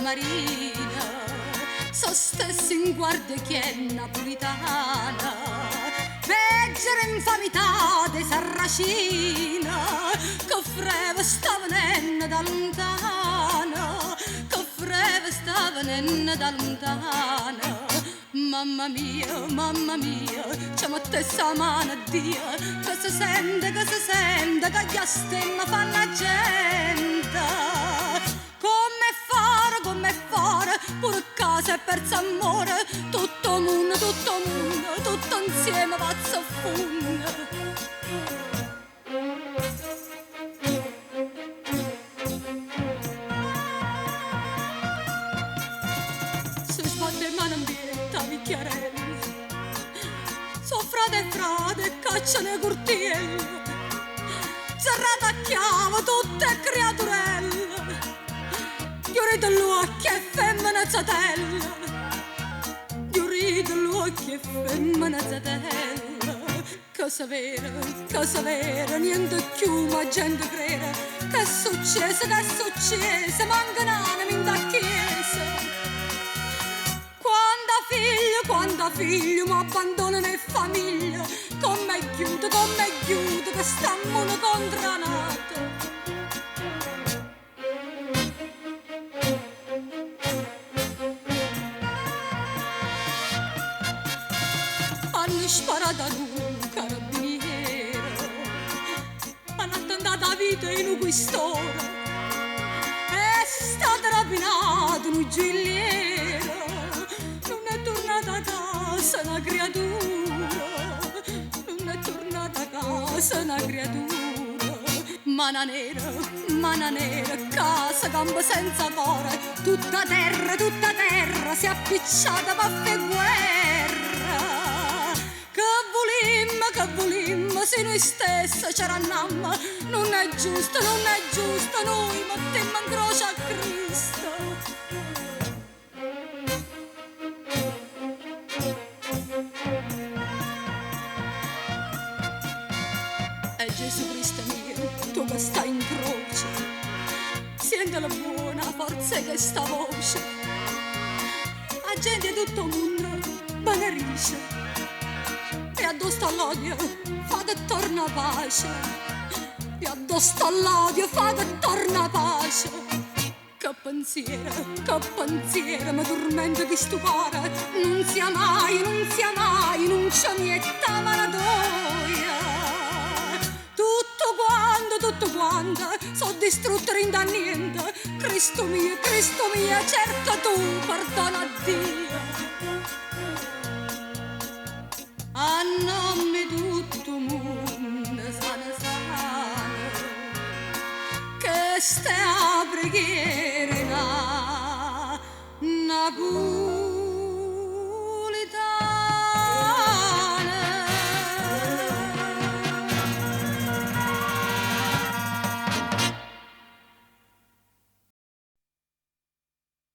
marina, so stessa in guardia che è napolitana, peggio infamità de sarracina, che freva sta venendo da lontano, che freva sta venendo da lontano. Mamma mia, c'è mottessa mano a Dio, che si sente, che gli stemma fa la gente. Come fare, pure casa e perso amore, tutto mondo, tutto insieme pazzo a fondo. Si sbatte in mano ambienta, bicchiarelli, so frate cacciano i curtielli, serrata a chiave tutte creaturelle, Giuri dell'occhio e femmina zatella, Giuri dell'occhio e femmina zatella. Cosa vera, niente più ma gente crede. Che è successo, manca un'anima in da chiesa. Quando figlio mi abbandonano e famiglia, come chiudo, che stammo contranato. Hanno sparato ad un carabiniere, hanno attentato la vita in un quistore, è stato rapinato un giuliere, non è tornata a casa una creatura, non è tornata a casa una creatura. Mana nera, casa, gambe senza cuore, tutta terra si è appicciata per fare guerra. Che volimmo, se noi stessa c'eravamo, non è giusto, noi mettemmo in croce a Cristo. E Gesù Cristo mio, tu che stai in croce, senti la buona forza che sta voce, la gente di tutto il mondo benerisce. E addosso all'odio fate torna pace, e addosso all'odio fate torna pace. Che pensiero mi tormenta di stupore, non sia mai, non c'è niente manatoia. Tutto quanto, so distrutto in da niente. Cristo mio, cerca tu, perdona a Dio. A nome di tutto il mondo sana, che sta a preghiera na pure.